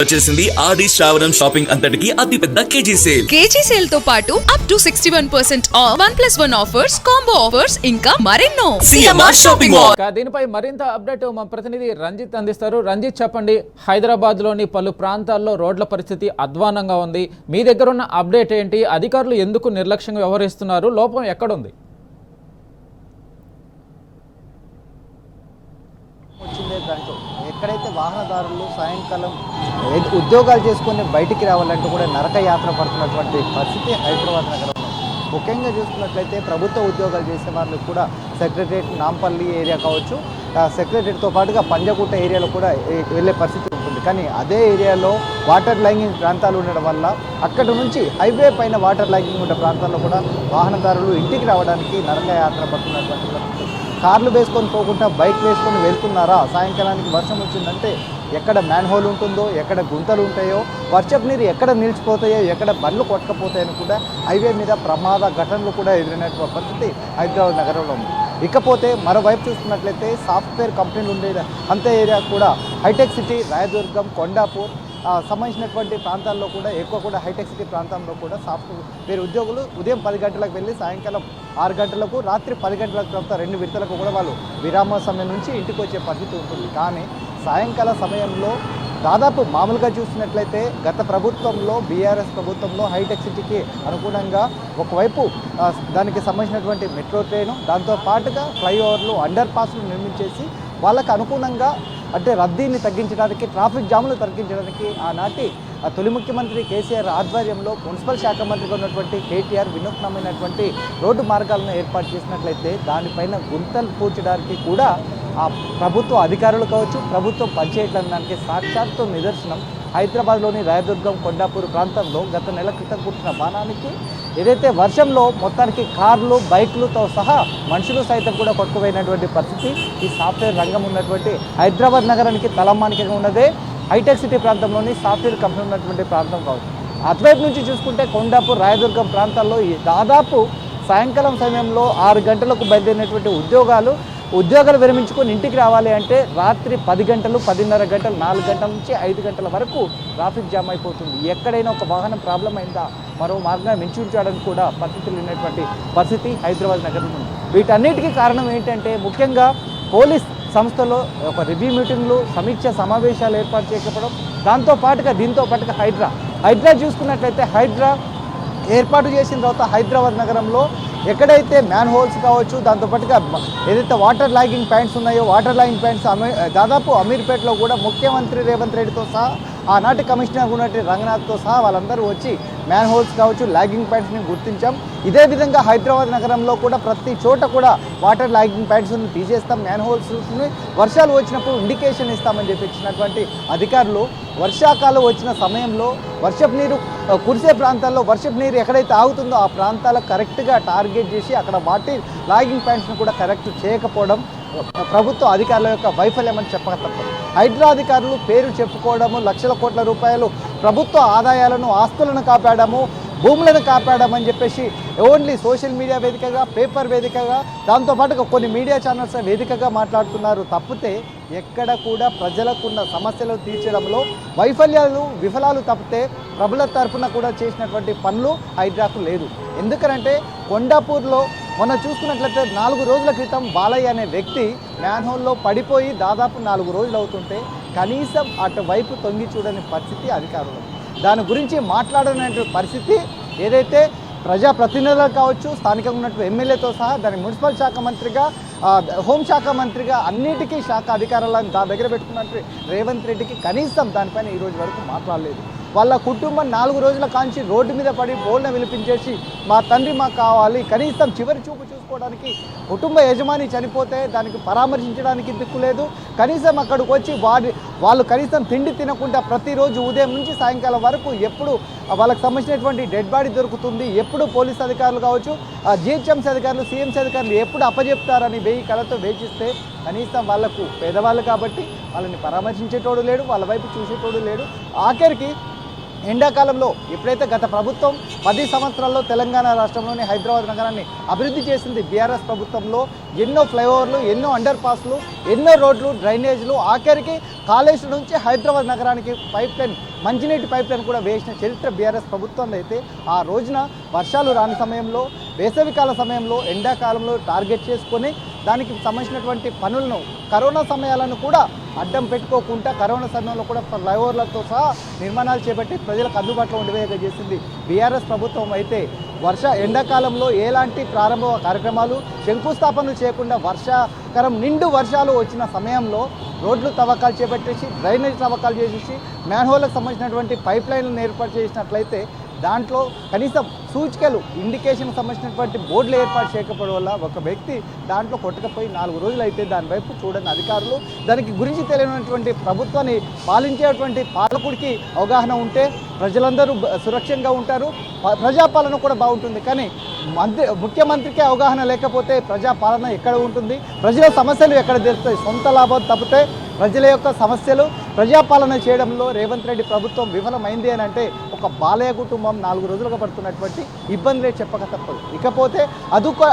వచ్చేసింది ఆడి శ్రావణం షాపింగ్ అంతటికి అతిపెద్ద కేజీ సేల్ తో పాటు up to 61% of 1+1 offers, combo offers ఇంకా మరెన్నో. CMR shopping mall. దీనిపై మరింత అప్డేట్ మా ప్రతినిధి రంజిత్ అందిస్తారు. రంజిత్, చెప్పండి, హైదరాబాద్ లోని పలు ప్రాంతాల్లో రోడ్ల పరిస్థితి అధ్వానంగా ఉంది. మీ దగ్గర ఉన్న అప్డేట్ ఏంటి? అధికారులు ఎందుకు నిర్లక్ష్యంగా వ్యవహరిస్తున్నారు? లోపం ఎక్కడుంది? దాంట్లో ఎక్కడైతే వాహనదారులు సాయంకాలం ఉద్యోగాలు చేసుకుని బయటికి రావాలంటూ కూడా నరక యాత్ర పడుతున్నటువంటి పరిస్థితి హైదరాబాద్ నగరంలో. ముఖ్యంగా చూసుకున్నట్లయితే ప్రభుత్వ ఉద్యోగాలు చేసే వాళ్ళకి కూడా సెక్రటరియట్ నాంపల్లి ఏరియా కావచ్చు, సెక్రటరియట్తో పాటుగా పంజగుట్ట ఏరియాలో కూడా వెళ్ళే పరిస్థితి ఉంటుంది. కానీ అదే ఏరియాలో వాటర్ లైనింగ్ ప్రాంతాలు ఉండడం వల్ల అక్కడి నుంచి హైవే పైన వాటర్ లైనింగ్ ఉన్న ప్రాంతాల్లో కూడా వాహనదారులు ఇంటికి రావడానికి నరక యాత్ర పడుతున్నటువంటి పరిస్థితి. కార్లు వేసుకొని పోకుండా బైక్ వేసుకొని వెళ్తున్నారా? సాయంకాలానికి వర్షం వచ్చిందంటే ఎక్కడ మ్యాన్ హోల్ ఉంటుందో, ఎక్కడ గుంతలు ఉంటాయో, వర్షపు నీరు ఎక్కడ నిలిచిపోతాయో, ఎక్కడ బండ్లు కొట్టకపోతాయని కూడా హైవే మీద ప్రమాద ఘటనలు కూడా ఎదురైనటువంటి పరిస్థితి హైదరాబాద్ నగరంలో ఉంది. ఇకపోతే మరోవైపు చూసుకున్నట్లయితే సాఫ్ట్వేర్ కంపెనీలు ఉండే అంత ఏరియా కూడా హైటెక్ సిటీ, రాయదుర్గం, కొండాపూర్ సంబంధించినటువంటి ప్రాంతాల్లో కూడా ఎక్కువ కూడా హైటెక్ సిటీ ప్రాంతంలో కూడా సాఫ్ట్వేర్ ఉద్యోగులు ఉదయం 10 గంటలకు వెళ్ళి సాయంకాలం 6 గంటలకు, రాత్రి 10 గంటలకు తర్వాత 2 విడతలకు కూడా వాళ్ళు విరామ సమయం నుంచి ఇంటికి వచ్చే పరిస్థితి ఉంటుంది. కానీ సాయంకాల సమయంలో దాదాపు మామూలుగా చూసినట్లయితే గత ప్రభుత్వంలో బీఆర్ఎస్ ప్రభుత్వంలో హైటెక్ సిటీకి అనుగుణంగా ఒకవైపు దానికి సంబంధించినటువంటి మెట్రో ట్రైను, దాంతో పాటుగా ఫ్లైఓవర్లు, అండర్ పాస్లు నిర్మించేసి వాళ్ళకు అనుగుణంగా అంటే రద్దీని తగ్గించడానికి, ట్రాఫిక్ జాములు తగ్గించడానికి ఆనాటి తొలి ముఖ్యమంత్రి కేసీఆర్ ఆధ్వర్యంలో మున్సిపల్ శాఖ మంత్రిగా ఉన్నటువంటి కేటీఆర్ వినూత్నమైనటువంటి రోడ్డు మార్గాలను ఏర్పాటు చేసినట్లయితే దానిపైన గుంతలు పూడ్చడానికి కూడా ఆ ప్రభుత్వ అధికారులు కావచ్చు, ప్రభుత్వం పనిచేయడానికి సాక్షాత్తు నిదర్శనం హైదరాబాద్లోని రాయదుర్గం, కొండాపూర్ ప్రాంతంలో గత నెల క్రితం పుట్టిన బాణానికి ఏదైతే వర్షంలో మొత్తానికి కార్లు, బైకులతో సహా మనుషులు సైతం కూడా కొట్టుకుపోయినటువంటి పరిస్థితి ఈ సాఫ్ట్వేర్ రంగం ఉన్నటువంటి హైదరాబాద్ నగరానికి తలమానికంగా ఉన్నదే హైటెక్ సిటీ ప్రాంతంలోని సాఫ్ట్వేర్ కంపెనీ ఉన్నటువంటి ప్రాంతం కావచ్చు. అటువైపు నుంచి చూసుకుంటే కొండాపూర్, రాయదుర్గం ప్రాంతాల్లో దాదాపు సాయంకాలం సమయంలో 6 గంటలకు బయలుదేరినటువంటి ఉద్యోగాలు విరమించుకొని ఇంటికి రావాలి అంటే రాత్రి 10 గంటలు, 10:30 గంటలు, 4 గంటల నుంచి 5 గంటల వరకు ట్రాఫిక్ జామ్ అయిపోతుంది. ఎక్కడైనా ఒక వాహనం ప్రాబ్లం అయిందా మరో మార్గాన్ని మించుంచడానికి కూడా పరిస్థితులు ఉన్నటువంటి పరిస్థితి హైదరాబాద్ నగరంలో ఉంది. వీటన్నిటికీ కారణం ఏంటంటే ముఖ్యంగా పోలీస్ సంస్థలో ఒక రివ్యూ మీటింగ్లు, సమీక్ష సమావేశాలు ఏర్పాటు చేయకపోవడం, దీంతో పాటుగా హైడ్రా చూసుకున్నట్లయితే హైడ్రా ఏర్పాటు చేసిన తర్వాత హైదరాబాద్ నగరంలో ఎక్కడైతే మ్యాన్ హోల్స్ కావచ్చు, దాంతోపాటుగా ఏదైతే వాటర్ లాగింగ్ పాయింట్స్ ఉన్నాయో వాటర్ లాగింగ్ పాయింట్స్ దాదాపు అమీర్పేటలో కూడా ముఖ్యమంత్రి రేవంత్ రెడ్డితో సహా ఆనాటి కమిషనర్ ఉన్నటువంటి రంగనాథ్తో సహా వాళ్ళందరూ వచ్చి మ్యాన్ హోల్స్ కావచ్చు, లాగింగ్ పాయింట్స్ని గుర్తించాం. ఇదే విధంగా హైదరాబాద్ నగరంలో కూడా ప్రతి చోట కూడా వాటర్ లాగింగ్ పాయింట్స్ని తీసేస్తాం, మ్యాన్ హోల్స్ని వర్షాలు వచ్చినప్పుడు ఇండికేషన్ ఇస్తామని చెప్పి ఇచ్చినటువంటి అధికారులు వర్షాకాలం వచ్చిన సమయంలో వర్షపు నీరు కురిసే ప్రాంతాల్లో వర్షపు నీరు ఎక్కడైతే ఆగుతుందో ఆ ప్రాంతాలకు కరెక్ట్గా టార్గెట్ చేసి అక్కడ వాటర్ లాగింగ్ పాయింట్స్ని కూడా కరెక్ట్ చేయకపోవడం ప్రభుత్వ అధికారుల యొక్క వైఫల్యం అని చెప్పక తప్పదు. హైడ్రా అధికారులు పేరు చెప్పుకోవడము, లక్షల కోట్ల రూపాయలు ప్రభుత్వ ఆదాయాలను, ఆస్తులను కాపాడము, భూములను కాపాడమని చెప్పేసి ఓన్లీ సోషల్ మీడియా వేదికగా, పేపర్ వేదికగా, దాంతోపాటుగా కొన్ని మీడియా ఛానల్స్ వేదికగా మాట్లాడుతున్నారు తప్పితే ఎక్కడ కూడా ప్రజలకున్న సమస్యలు తీర్చడంలో విఫలాలు తప్పితే ప్రభుల తరఫున కూడా చేసినటువంటి పనులు హైడ్రాకు లేదు. ఎందుకనంటే కొండాపూర్లో మొన్న చూసుకున్నట్లయితే 4 రోజుల క్రితం బాలయ్య అనే వ్యక్తి మ్యాన్హోల్లో పడిపోయి దాదాపు 4 రోజులు అవుతుంటే కనీసం అటువైపు తొంగి చూడని పరిస్థితి అధికారులు. దాని గురించి మాట్లాడనటువంటి పరిస్థితి ఏదైతే ప్రజాప్రతినిధులు కావచ్చు, స్థానికంగా ఉన్నటువంటి ఎమ్మెల్యేతో సహా దాని మున్సిపల్ శాఖ మంత్రిగా, హోంశాఖ మంత్రిగా అన్నిటికీ శాఖ అధికారులను దగ్గర పెట్టుకున్నట్టు రేవంత్ రెడ్డికి కనీసం దానిపైన ఈ రోజు వరకు మాట్లాడలేదు. వాళ్ళ కుటుంబం 4 రోజుల కాంచి రోడ్డు మీద పడి బోల్ని విలిపించేసి మా తండ్రి మాకు కావాలి, కనీసం చివరి చూపు చూసుకోవడానికి కుటుంబ యజమాని చనిపోతే దానికి పరామర్శించడానికి దిక్కు లేదు. కనీసం అక్కడికి వచ్చి వాళ్ళు కనీసం తిండి తినకుండా ప్రతిరోజు ఉదయం నుంచి సాయంకాలం వరకు ఎప్పుడు వాళ్ళకి సంబంధించినటువంటి డెడ్ బాడీ దొరుకుతుంది, ఎప్పుడు పోలీస్ అధికారులు కావచ్చు, జిహెచ్ఎంసీ అధికారులు, సిఎంసీ అధికారులు ఎప్పుడు అప్పచెప్తారని 1000 కళతో వేచిస్తే కనీసం వాళ్లకు పేదవాళ్ళు కాబట్టి వాళ్ళని పరామర్శించేటోడు లేడు, వాళ్ళ వైపు చూసేటోడు లేడు. ఆఖరికి ఎండాకాలంలో ఎప్పుడైతే గత ప్రభుత్వం 10 సంవత్సరాల్లో తెలంగాణ రాష్ట్రంలోని హైదరాబాద్ నగరాన్ని అభివృద్ధి చేసింది బీఆర్ఎస్ ప్రభుత్వంలో ఎన్నో ఫ్లైఓవర్లు, ఎన్నో అండర్ పాస్లు, ఎన్నో రోడ్లు, డ్రైనేజ్లు, ఆఖరికి కాళేశ్వరం నుంచి హైదరాబాద్ నగరానికి పైప్ లైన్, మంచినీటి పైప్ లైన్ కూడా వేసిన చరిత్ర బీఆర్ఎస్ ప్రభుత్వం అయితే ఆ రోజున వర్షాలు రాని సమయంలో, వేసవికాల సమయంలో, ఎండాకాలంలో టార్గెట్ చేసుకొని దానికి సంబంధించినటువంటి పనులను కరోనా సమయాలను కూడా అడ్డం పెట్టుకోకుండా కరోనా సమయంలో కూడా ఫ్లైఓవర్లతో సహా నిర్మాణాలు చేపట్టి ప్రజలకు అందుబాటులో ఉండేవిగా చేసింది బీఆర్ఎస్ ప్రభుత్వం అయితే ఎండాకాలంలో ఎలాంటి ప్రారంభ కార్యక్రమాలు, శంకుస్థాపనలు చేయకుండా వర్షాకాలం నిండు వర్షాలు వచ్చిన సమయంలో రోడ్లు తవ్వకాలు చేపట్టేసి, డ్రైనేజ్ తవ్వకాలు చేసేసి, మ్యాన్హోల్కి సంబంధించినటువంటి పైప్ లైన్లను ఏర్పాటు చేసినట్లయితే దాంట్లో కనీసం సూచికలు, ఇండికేషన్ సంబంధించినటువంటి బోర్డులు ఏర్పాటు చేయకపోవడం వల్ల ఒక వ్యక్తి దాంట్లో కొట్టకపోయి 4 రోజులు అయితే దాని వైపు చూడని అధికారులు, దానికి గురించి తెలియనటువంటి ప్రభుత్వాన్ని పాలించేటువంటి పాలకుడికి అవగాహన ఉంటే ప్రజలందరూ సురక్షంగా ఉంటారు, ప్రజాపాలన కూడా బాగుంటుంది. కానీ ముఖ్యమంత్రికి అవగాహన లేకపోతే ప్రజాపాలన ఎక్కడ ఉంటుంది, ప్రజల సమస్యలు ఎక్కడ తెలుస్తాయి? సొంత లాభం తప్పితే ప్రజల యొక్క సమస్యలు ప్రజాపాలన చేయడంలో రేవంత్ రెడ్డి ప్రభుత్వం విఫలమైంది అని అంటే ఒక బాలయ్య కుటుంబం 4 రోజులుగా పడుతున్నటువంటి ఇబ్బందులే చెప్పక తప్పదు. ఇకపోతే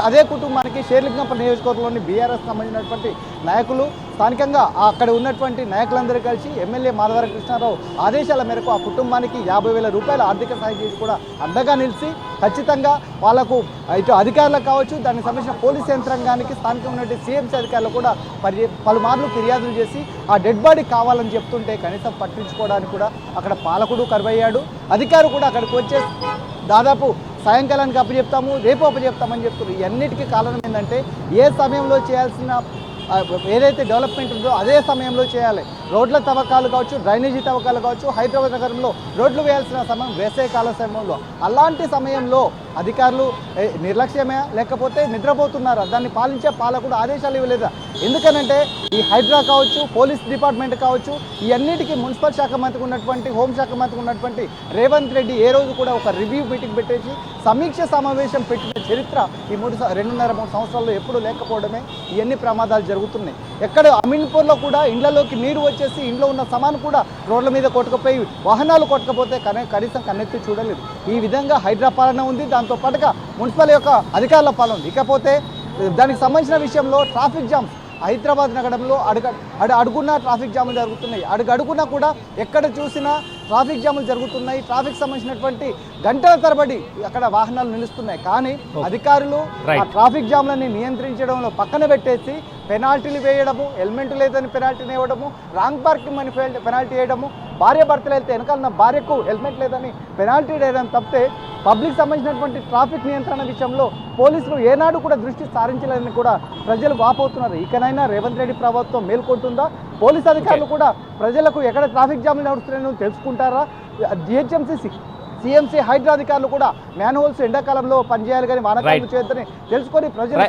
అదే కుటుంబానికి షేర్లింగంపల్లి నియోజకవర్గంలోని బీఆర్ఎస్ సంబంధించినటువంటి నాయకులు, స్థానికంగా అక్కడ ఉన్నటువంటి నాయకులందరూ కలిసి ఎమ్మెల్యే మాధవరం కృష్ణారావు ఆదేశాల మేరకు ఆ కుటుంబానికి 50,000 రూపాయల ఆర్థిక సాయం చేసి కూడా అండగా నిలిచి ఖచ్చితంగా వాళ్లకు ఇటు అధికారులకు కావచ్చు, దానికి సంబంధించిన పోలీస్ యంత్రాంగానికి, స్థానికంగా ఉన్నటువంటి సీఎంసీ అధికారులు కూడా పలుమార్లు ఫిర్యాదులు చేసి ఆ డెడ్ బాడీ కావాలని చెప్తుంటే కనీసం పట్టించుకోవడానికి కూడా అక్కడ పాలకుడు కరువయ్యాడు. అధికారులు కూడా అక్కడికి వచ్చే దాదాపు సాయంకాలానికి అప్పచెప్తాము, రేపు అప్పచెప్తామని చెప్తున్నారు. ఇవన్నిటికీ కారణం ఏంటంటే ఏ సమయంలో చేయాల్సిన ఏదైతే డెవలప్మెంట్ ఉందో అదే సమయంలో చేయాలి. రోడ్ల తవ్వకాలు కావచ్చు, డ్రైనేజీ తవ్వకాలు కావచ్చు, హైదరాబాద్ నగరంలో రోడ్లు వేయాల్సిన సమయం వేసవికాల సమయంలో. అలాంటి సమయంలో అధికారులు నిర్లక్ష్యమే లేకపోతే నిద్రపోతున్నారా? దాన్ని పాలించే పాలకుడు ఆదేశాలు ఇవ్వలేదా? ఎందుకనంటే ఈ హైడ్రా కావచ్చు, పోలీస్ డిపార్ట్మెంట్ కావచ్చు, ఈ అన్నిటికీ మున్సిపల్ శాఖ మంత్రికి ఉన్నటువంటి, హోంశాఖ మంత్రికి ఉన్నటువంటి రేవంత్ రెడ్డి ఏ రోజు కూడా ఒక రివ్యూ మీటింగ్ పెట్టేసి సమీక్ష సమావేశం పెట్టిన చరిత్ర ఈ 2.5-3 సంవత్సరాల్లో ఎప్పుడూ లేకపోవడమే ఇవన్నీ ప్రమాదాలు జరుగుతున్నాయి. ఎక్కడ అమీన్పూర్లో కూడా ఇండ్లలోకి నీరు వచ్చేసి ఇంట్లో ఉన్న సామాను కూడా రోడ్ల మీద కొట్టుకుపోయి, వాహనాలు కొట్టుకపోతే కనీసం కన్నెత్తి చూడలేదు. ఈ విధంగా హైడ్రా పాలన ఉంది, దాంతో పాటుగా మున్సిపల్ యొక్క అధికారుల పాలన ఉంది. ఇకపోతే దానికి సంబంధించిన విషయంలో ట్రాఫిక్ జామ్ హైదరాబాద్ నగరంలో అడుగున్న ట్రాఫిక్ జాములు జరుగుతున్నాయి. అడుగున కూడా ఎక్కడ చూసినా ట్రాఫిక్ జాములు జరుగుతున్నాయి. ట్రాఫిక్ సంబంధించినటువంటి గంటల తరబడి అక్కడ వాహనాలు నిలుస్తున్నాయి. కానీ అధికారులు ఆ ట్రాఫిక్ జామ్లని నియంత్రించడంలో పక్కన పెట్టేసి పెనాల్టీలు వేయడము, హెల్మెట్ లేదని పెనాల్టీని ఇవ్వడము, రాంగ్ పార్కింగ్ అని పెనాల్టీ వేయడము, భార్య భర్తలు వెళ్తే వెనకాల భార్యకు హెల్మెట్ లేదని పెనాల్టీ వేయడం తప్పితే పబ్లిక్ సంబంధించినటువంటి ట్రాఫిక్ నియంత్రణ విషయంలో పోలీసులు ఏనాడు కూడా దృష్టి సారించలేదని కూడా ప్రజలు వాపోతున్నారు. ఇకనైనా రేవంత్ రెడ్డి ప్రభుత్వం మేల్కొంటుందా? పోలీస్ అధికారులు కూడా ప్రజలకు ఎక్కడ ట్రాఫిక్ జామ్లు నడుస్తున్నాయో తెలుసుకుంటారా? జిహెచ్ఎంసీ, సీఎంసీ, హైడ్రా అధికారులు కూడా మ్యాన్హోల్స్ ఎండాకాలంలో పనిచేయాలి కానీ వానాకాలంలో చేయొద్దని తెలుసుకొని ప్రజలు